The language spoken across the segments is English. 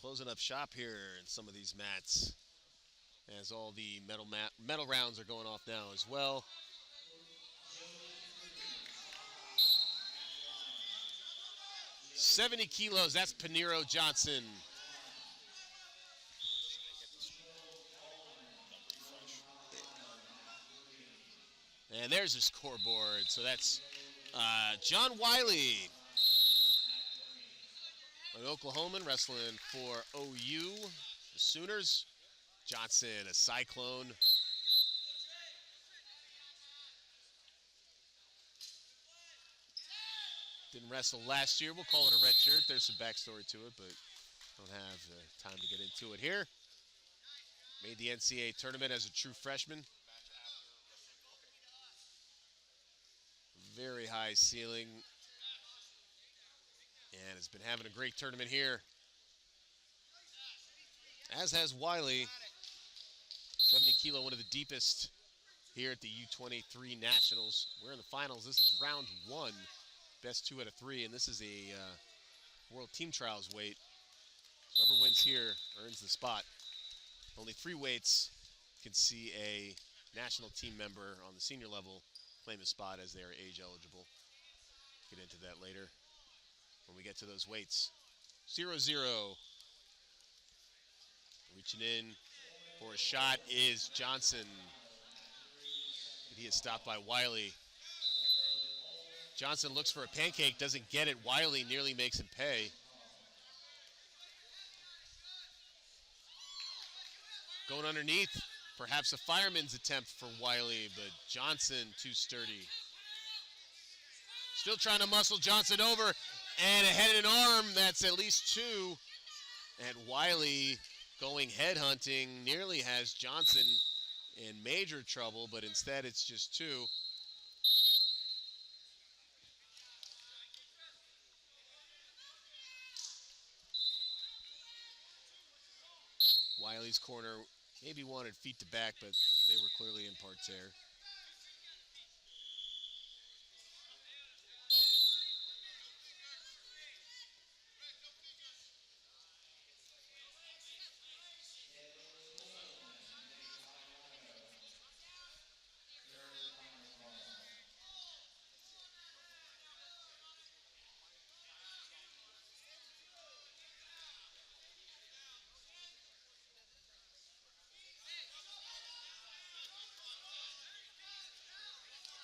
closing up shop here in some of these mats as all the metal rounds are going off now as well. 70 kilos, that's Paniro Johnson. And there's the scoreboard. So that's John Wiley, an Oklahoman wrestling for OU, the Sooners. Johnson, a Cyclone. Didn't wrestle last year. We'll call it a red shirt. There's some backstory to it, but don't have time to get into it here. Made the NCAA tournament as a true freshman. Very high ceiling. And has been having a great tournament here. As has Wiley. 70 kilo, one of the deepest here at the U23 Nationals. We're in the finals. This is round one. Best 2 out of 3, and this is a World Team Trials weight. Whoever wins here earns the spot. Only 3 weights can see a national team member on the senior level claim a spot as they are age eligible. Get into that later when we get to those weights. 0-0. Reaching in for a shot is Johnson. But he is stopped by Wiley. Johnson looks for a pancake, doesn't get it. Wiley nearly makes him pay. Going underneath, perhaps a fireman's attempt for Wiley, but Johnson too sturdy. Still trying to muscle Johnson over, and a head and arm, that's at least 2. And Wiley going head hunting nearly has Johnson in major trouble, but instead it's just 2. Wiley's corner maybe wanted feet to back, but they were clearly in parterre.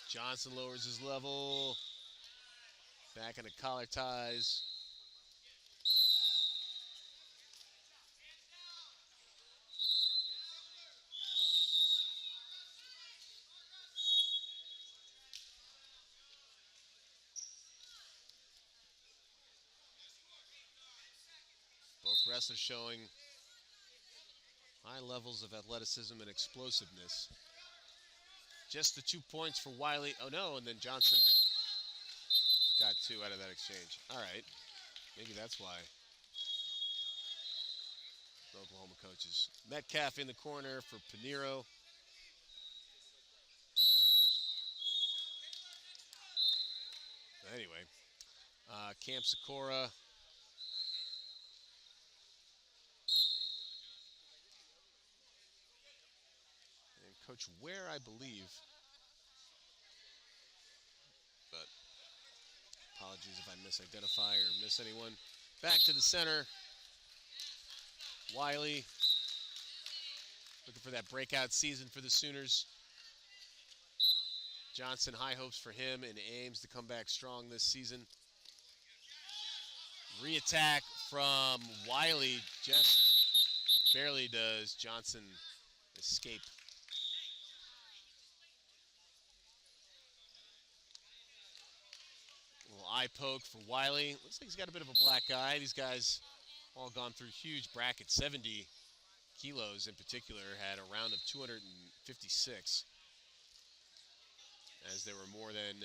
Johnson lowers his level. Back into collar ties. Both wrestlers showing high levels of athleticism and explosiveness. Just the 2 points for Wiley. Oh no, and then Johnson got 2 out of that exchange. All right, maybe that's why. The Oklahoma coaches. Metcalf in the corner for Paniro. Anyway, Camp Sikora. And Coach Ware, I believe. But apologies if I misidentify or miss anyone. Back to the center. Wiley looking for that breakout season for the Sooners. Johnson, high hopes for him and aims to come back strong this season. Re-attack from Wiley. Just barely does Johnson escape. A little eye poke for Wiley. Looks like he's got a bit of a black eye. These guys all gone through huge brackets. 70 kilos in particular had a round of 256. As there were more than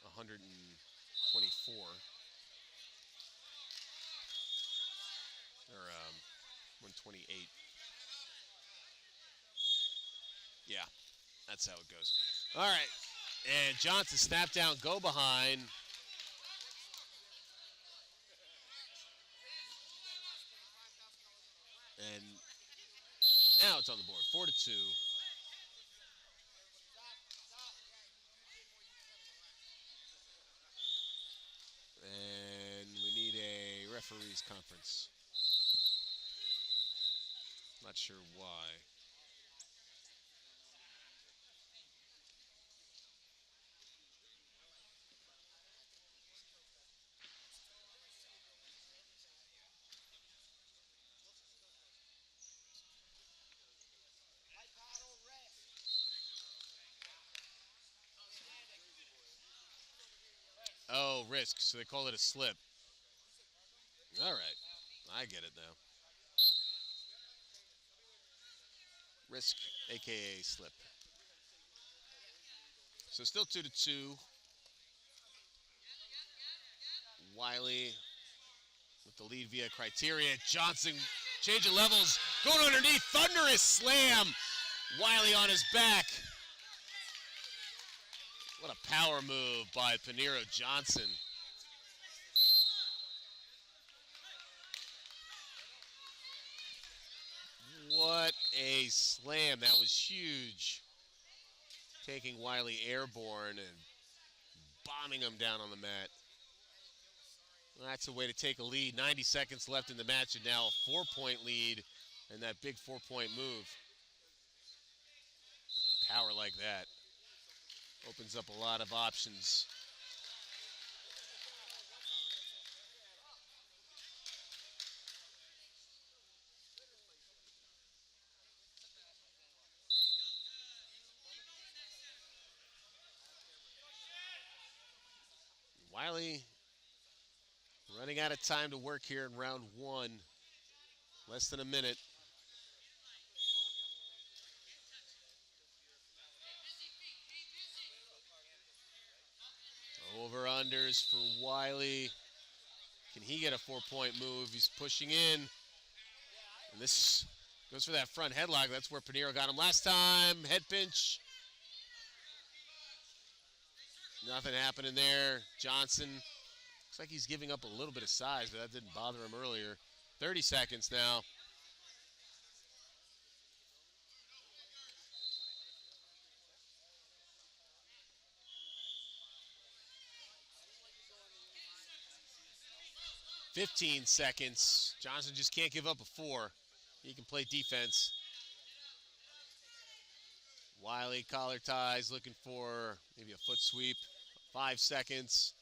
124. Or 128. Yeah, that's how it goes. All right. And Johnson snap down, go behind. it's on the board, 4-2. And we need a referees conference. Not sure why. Oh, risk, so they call it a slip. All right, I get it now. Risk, a.k.a. slip. So still 2-2. Wiley with the lead via criteria. Johnson changing levels, going underneath, thunderous slam. Wiley on his back. What a power move by Paniro Johnson. What a slam. That was huge. Taking Wiley airborne and bombing him down on the mat. Well, that's a way to take a lead. 90 seconds left in the match, and now a 4-point lead and that big 4-point move. Power like that opens up a lot of options. Wiley running out of time to work here in round one. Less than a minute. Over-unders for Wiley. Can he get a 4-point move? He's pushing in. And this goes for that front headlock. That's where Paniro got him last time. Head pinch. Nothing happening there. Johnson, looks like he's giving up a little bit of size, but that didn't bother him earlier. 30 seconds now. "15 seconds. Johnson just can't give up a 4. He can play defense. Wiley collar ties, looking for maybe a foot sweep. 5 seconds.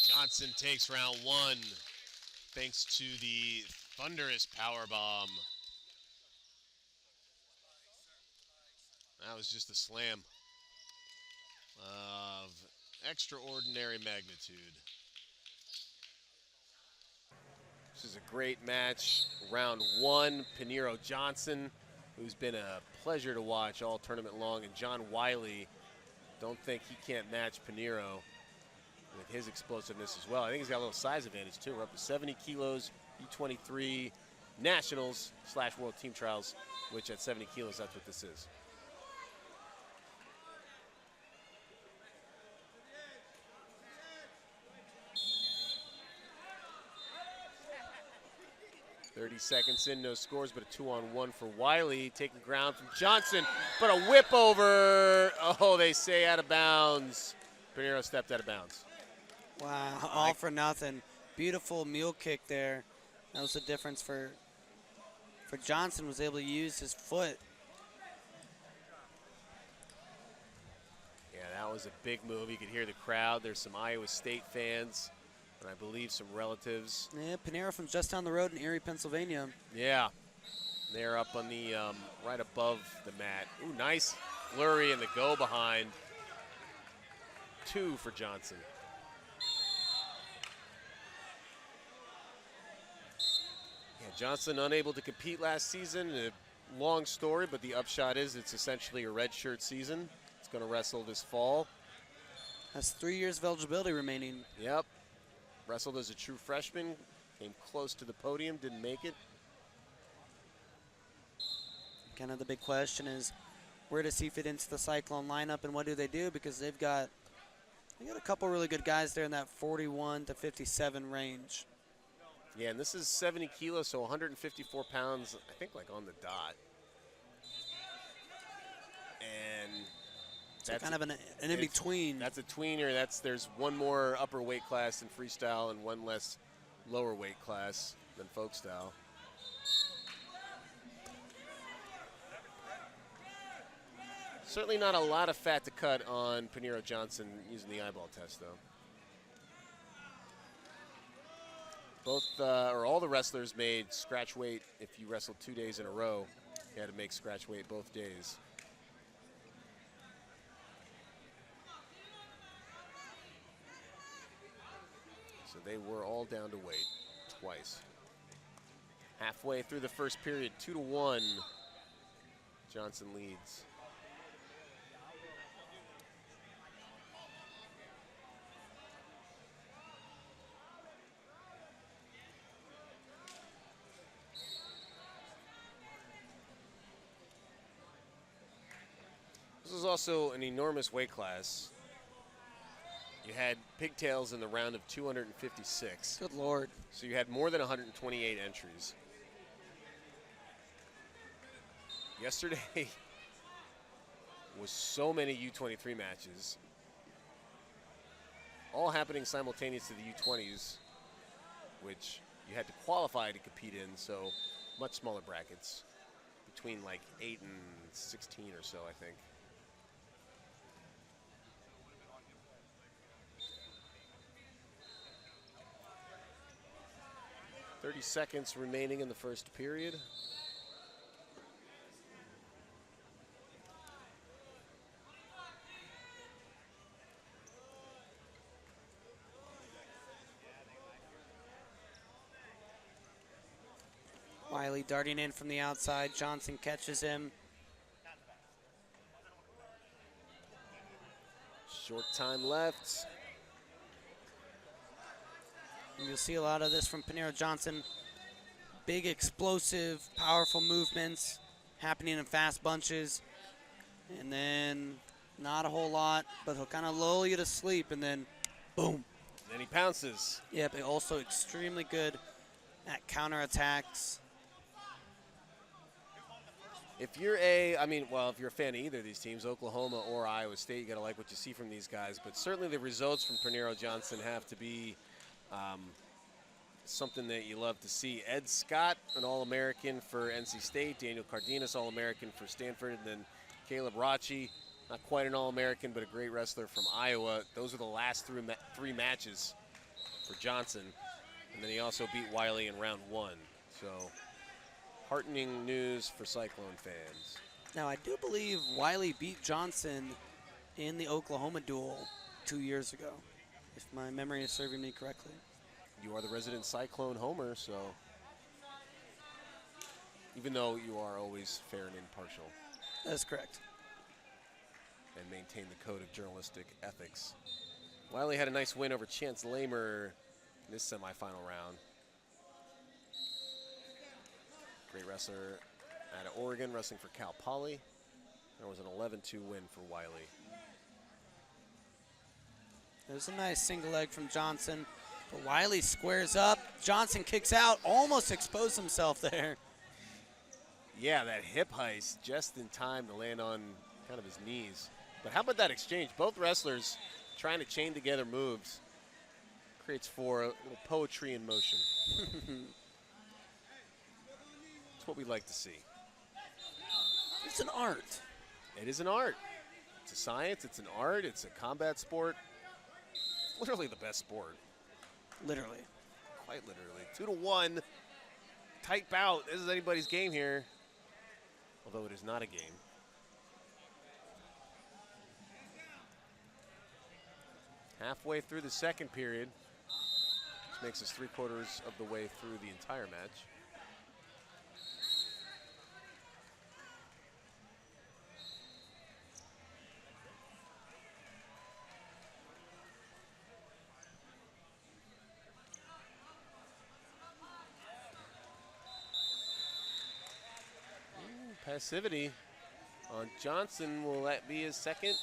Johnson takes round one thanks to the thunderous power bomb. That was just a slam of extraordinary magnitude. This is a great match. Round one, Paniro Johnson, who's been a pleasure to watch all tournament long, and John Wiley. Don't think he can't match Paniro with his explosiveness as well. I think he's got a little size advantage too. We're up to 70 kilos, U23 Nationals / World Team Trials, which at 70 kilos, that's what this is. "30 seconds in, no scores, but a 2-on-1 for Wiley. Taking ground from Johnson, but a whip over. Oh, they say out of bounds. Paniro stepped out of bounds. Wow, all for nothing. Beautiful mule kick there. That was the difference for Johnson, was able to use his foot. Yeah, that was a big move. You could hear the crowd. There's some Iowa State fans, and I believe some relatives. Yeah, Paniro from just down the road in Erie, Pennsylvania. Yeah, they're up on the right above the mat. Ooh, nice flurry and the go behind. 2 for Johnson. Yeah, Johnson unable to compete last season. A long story, but the upshot is it's essentially a redshirt season. It's going to wrestle this fall. Has 3 years of eligibility remaining. Yep. Wrestled as a true freshman. Came close to the podium, didn't make it. Kind of the big question is, where does he fit into the Cyclone lineup, and what do they do? Because they got a couple really good guys there in that 41 to 57 range. Yeah, and this is 70 kilos, so 154 pounds, I think, like on the dot. And So that's kind of an in-between. That's a tweener. There's one more upper weight class in freestyle and one less lower weight class than folk style. Certainly not a lot of fat to cut on Paniro Johnson using the eyeball test, though. All the wrestlers made scratch weight. If you wrestled 2 days in a row, you had to make scratch weight both days. So they were all down to weight twice. Halfway through the first period, 2-1. Johnson leads. This is also an enormous weight class. You had pigtails in the round of 256. Good Lord. So you had more than 128 entries. Yesterday was so many U23 matches, all happening simultaneous to the U20s, which you had to qualify to compete in, so much smaller brackets, between like 8 and 16 or so, I think. 30 seconds remaining in the first period. Wiley darting in from the outside. Johnson catches him. Short time left. And you'll see a lot of this from Paniro Johnson. Big, explosive, powerful movements happening in fast bunches. And then not a whole lot, but he'll kind of lull you to sleep, and then boom. Then he pounces. Yeah, but also extremely good at counterattacks. If you're if you're a fan of either of these teams, Oklahoma or Iowa State, you got to like what you see from these guys. But certainly the results from Paniro Johnson have to be something that you love to see. Ed Scott, an All-American for NC State. Daniel Cardenas, All-American for Stanford. And then Caleb Rachi, not quite an All-American, but a great wrestler from Iowa. Those are the last three matches for Johnson. And then he also beat Wiley in round 1. So heartening news for Cyclone fans. Now, I do believe Wiley beat Johnson in the Oklahoma duel 2 years ago, if my memory is serving me correctly. You are the resident Cyclone homer, so even though you are always fair and impartial. That's correct. And maintain the code of journalistic ethics. Wiley had a nice win over Chance Lamer in this semifinal round. Great wrestler out of Oregon, wrestling for Cal Poly. There was an 11-2 win for Wiley. There's a nice single leg from Johnson, but Wiley squares up. Johnson kicks out, almost exposed himself there. Yeah, that hip heist just in time to land on kind of his knees. But how about that exchange? Both wrestlers trying to chain together moves. Creates for a little poetry in motion. That's what we like to see. It's an art. It is an art. It's a science, it's an art, it's a combat sport. It's literally the best sport. Literally. Quite literally. 2-1. Tight bout. This is anybody's game here. Although it is not a game. Halfway through the second period, which makes us 3/4 of the way through the entire match. Passivity on Johnson. Will that be his second?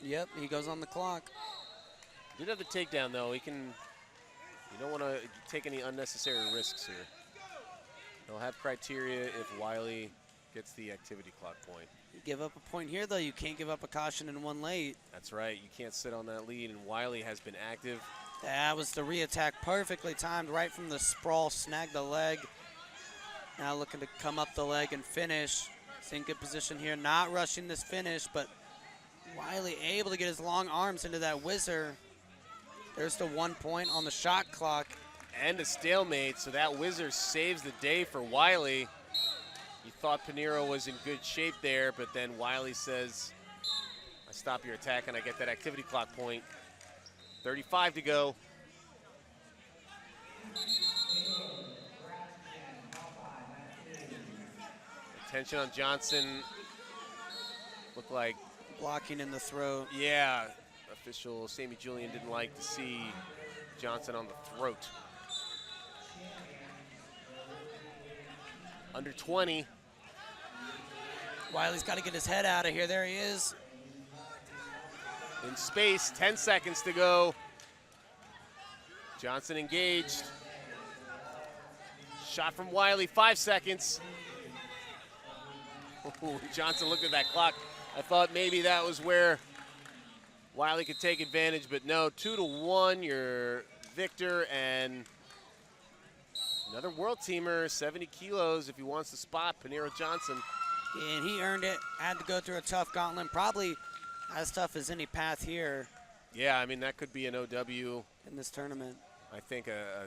Yep, he goes on the clock. Did have the takedown, though. He can You don't want to take any unnecessary risks here. They'll have criteria if Wiley gets the activity clock point. You give up a point here, though. You can't give up a caution and one late. That's right. You can't sit on that lead, and Wiley has been active. That was the re-attack, perfectly timed right from the sprawl, snagged the leg. Now looking to come up the leg and finish. He's in good position here, not rushing this finish, but Wiley able to get his long arms into that whizzer. There's the 1 point on the shot clock. And a stalemate, so that whizzer saves the day for Wiley. You thought Paniro was in good shape there, but then Wiley says, I stop your attack and I get that activity clock point. 35 to go. Attention on Johnson. Looked like Blocking in the throat. yeah, official Sammy Julian didn't like to see Johnson on the throat. Under 20. Wiley's got to get his head out of here. There he is. In space, 10 seconds to go. Johnson engaged. Shot from Wiley, 5 seconds. Ooh, Johnson looked at that clock. I thought maybe that was where Wiley could take advantage, but no, 2-1, your victor, and another world teamer, 70 kilos if he wants to spot Paniro Johnson. And he earned it. Had to go through a tough gauntlet. Probably as tough as any path here Yeah, I mean, that could be an OW. in this tournament. I think a